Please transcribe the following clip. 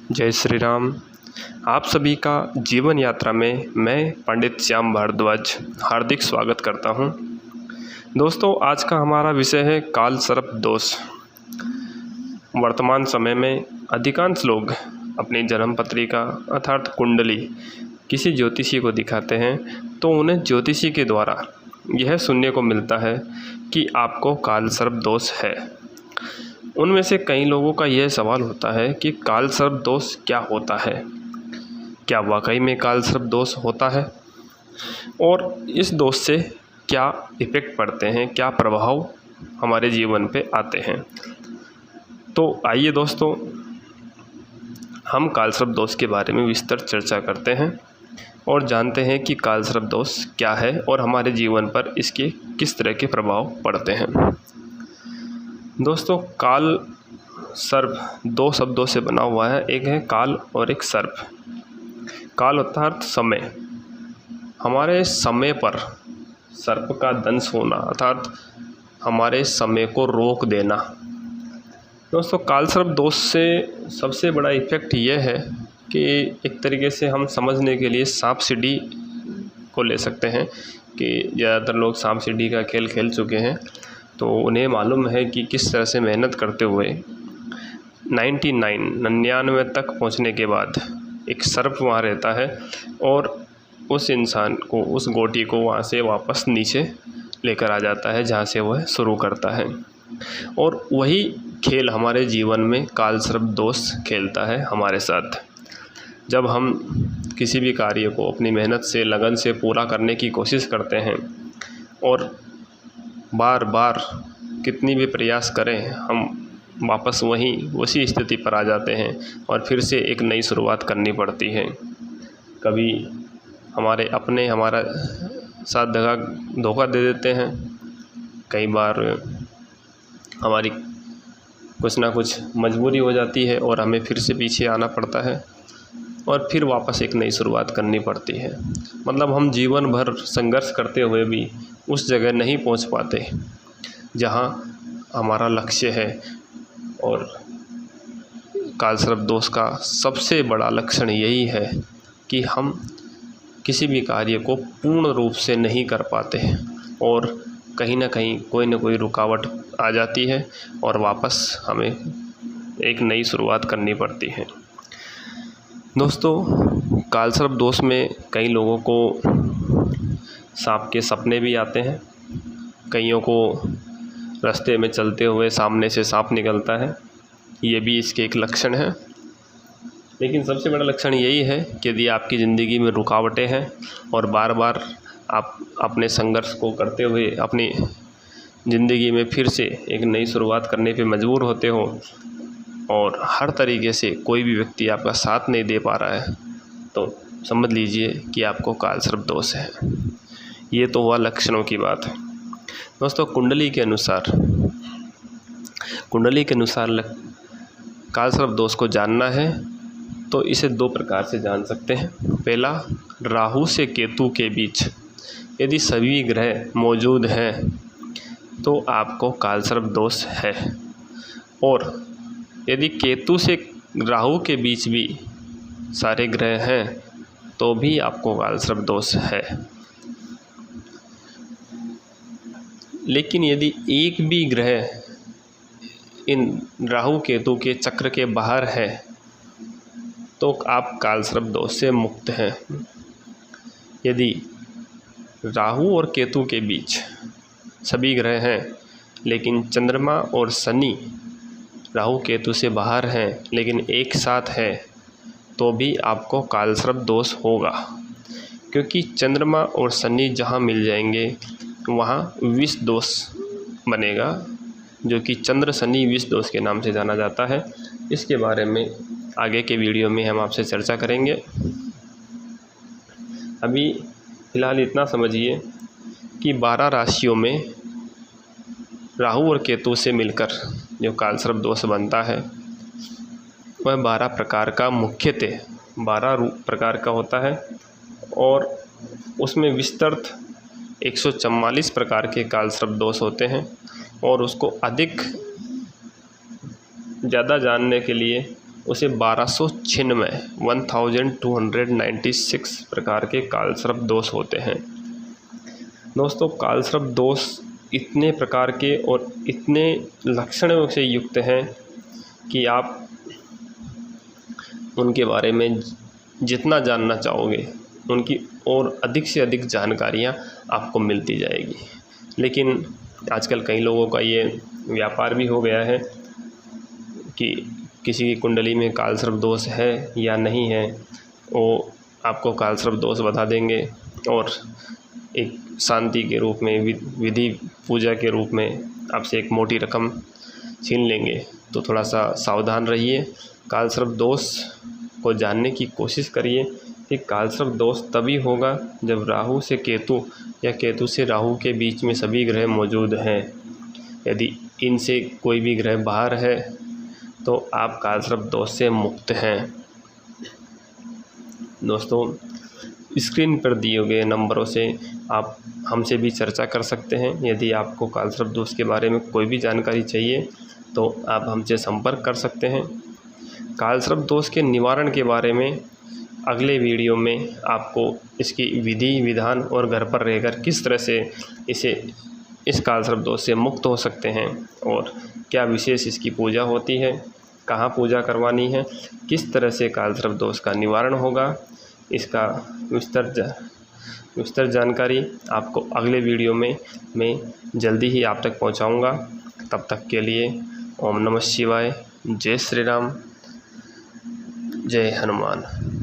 जय श्री राम। आप सभी का जीवन यात्रा में मैं पंडित श्याम भारद्वाज हार्दिक स्वागत करता हूं। दोस्तों, आज का हमारा विषय है काल सर्प दोष। वर्तमान समय में अधिकांश लोग अपनी जन्म पत्रिका अर्थात कुंडली किसी ज्योतिषी को दिखाते हैं तो उन्हें ज्योतिषी के द्वारा यह सुनने को मिलता है कि आपको काल सर्प दोष है। उनमें से कई लोगों का यह सवाल होता है कि काल सर्प दोष क्या होता है, क्या वाकई में काल सर्प दोष होता है और इस दोष से क्या इफ़ेक्ट पड़ते हैं, क्या प्रभाव हमारे जीवन पे आते हैं। तो आइए दोस्तों, हम काल सर्प दोष के बारे में विस्तृत चर्चा करते हैं और जानते हैं कि काल सर्प दोष क्या है और हमारे जीवन पर इसके किस तरह के प्रभाव पड़ते हैं। दोस्तों, काल सर्प दो शब्दों से बना हुआ है, एक है काल और एक सर्प। काल अर्थात समय, हमारे समय पर सर्प का दंश होना अर्थात हमारे समय को रोक देना। दोस्तों, काल सर्प दोष से सबसे बड़ा इफ़ेक्ट ये है कि एक तरीके से हम समझने के लिए सांप सीढ़ी को ले सकते हैं कि ज़्यादातर लोग सांप सीढ़ी का खेल खेल चुके हैं तो उन्हें मालूम है कि किस तरह से मेहनत करते हुए 99 तक पहुंचने के बाद एक सर्प वहाँ रहता है और उस इंसान को, उस गोटी को वहाँ से वापस नीचे लेकर आ जाता है जहाँ से वह शुरू करता है। और वही खेल हमारे जीवन में काल सर्प दोष खेलता है हमारे साथ। जब हम किसी भी कार्य को अपनी मेहनत से, लगन से पूरा करने की कोशिश करते हैं और बार बार कितनी भी प्रयास करें, हम वापस उसी स्थिति पर आ जाते हैं और फिर से एक नई शुरुआत करनी पड़ती है। कभी हमारे अपने हमारा साथ धोखा दे देते हैं, कई बार हमारी कुछ ना कुछ मजबूरी हो जाती है और हमें फिर से पीछे आना पड़ता है और फिर वापस एक नई शुरुआत करनी पड़ती है। मतलब हम जीवन भर संघर्ष करते हुए भी उस जगह नहीं पहुंच पाते जहां हमारा लक्ष्य है। और काल सर्प दोष का सबसे बड़ा लक्षण यही है कि हम किसी भी कार्य को पूर्ण रूप से नहीं कर पाते और कहीं ना कहीं कोई ना कोई रुकावट आ जाती है और वापस हमें एक नई शुरुआत करनी पड़ती है। दोस्तों, काल सर्प दोष में कई लोगों को सांप के सपने भी आते हैं, कईयों को रास्ते में चलते हुए सामने से सांप निकलता है, ये भी इसके एक लक्षण है। लेकिन सबसे बड़ा लक्षण यही है कि यदि आपकी ज़िंदगी में रुकावटें हैं और बार बार आप अपने संघर्ष को करते हुए अपनी ज़िंदगी में फिर से एक नई शुरुआत करने पे मजबूर होते हो और हर तरीके से कोई भी व्यक्ति आपका साथ नहीं दे पा रहा है, तो समझ लीजिए कि आपको काल सर्प दोष है। ये तो हुआ लक्षणों की बात। दोस्तों, कुंडली के अनुसार काल सर्प दोष को जानना है तो इसे दो प्रकार से जान सकते हैं। पहला, राहु से केतु के बीच यदि सभी ग्रह मौजूद हैं तो आपको काल सर्प दोष है, और यदि केतु से राहु के बीच भी सारे ग्रह हैं तो भी आपको काल सर्प दोष है। लेकिन यदि एक भी ग्रह इन राहु केतु के चक्र के बाहर है तो आप काल सर्प दोष से मुक्त हैं। यदि राहु और केतु के बीच सभी ग्रह हैं लेकिन चंद्रमा और शनि राहु केतु से बाहर हैं लेकिन एक साथ है तो भी आपको काल सर्प दोष होगा, क्योंकि चंद्रमा और शनि जहाँ मिल जाएंगे वहाँ विष दोष बनेगा, जो कि चंद्र शनि विष दोष के नाम से जाना जाता है। इसके बारे में आगे के वीडियो में हम आपसे चर्चा करेंगे। अभी फ़िलहाल इतना समझिए कि 12 राशियों में राहु और केतु से मिलकर जो काल सर्प दोष बनता है वह 12 प्रकार का, मुख्यतः 12 प्रकार का होता है और उसमें विस्तृत 144 प्रकार के काल सर्प दोष होते हैं। और उसको ज़्यादा जानने के लिए उसे 1296 प्रकार के कालसर्प दोष होते हैं। दोस्तों, कालसर्प दोष इतने प्रकार के और इतने लक्षणों से युक्त हैं कि आप उनके बारे में जितना जानना चाहोगे उनकी और अधिक से अधिक जानकारियाँ आपको मिलती जाएगी। लेकिन आजकल कई लोगों का ये व्यापार भी हो गया है कि किसी की कुंडली में कालसर्प दोष है या नहीं है, वो आपको कालसर्प दोष बता देंगे और एक शांति के रूप में, विधि पूजा के रूप में आपसे एक मोटी रकम छीन लेंगे। तो थोड़ा सा सावधान रहिए। कालसर्प दोष को जानने की कोशिश करिए कि कालसर्प दोष तभी होगा जब राहु से केतु या केतु से राहु के बीच में सभी ग्रह मौजूद हैं। यदि इनसे कोई भी ग्रह बाहर है तो आप कालसर्प दोष से मुक्त हैं। दोस्तों, स्क्रीन पर दिए गए नंबरों से आप हमसे भी चर्चा कर सकते हैं। यदि आपको कालसर्प दोष के बारे में कोई भी जानकारी चाहिए तो आप हमसे संपर्क कर सकते हैं। कालसर्प दोष के निवारण के बारे में अगले वीडियो में आपको इसकी विधि विधान और घर पर रहकर किस तरह से इस कालसर्प दोष से मुक्त हो सकते हैं और क्या विशेष इसकी पूजा होती है, कहाँ पूजा करवानी है, किस तरह से कालसर्प दोष का निवारण होगा, इसका विस्तार जानकारी आपको अगले वीडियो में मैं जल्दी ही आप तक पहुंचाऊंगा। तब तक के लिए ओम नमः शिवाय, जय श्री राम, जय हनुमान।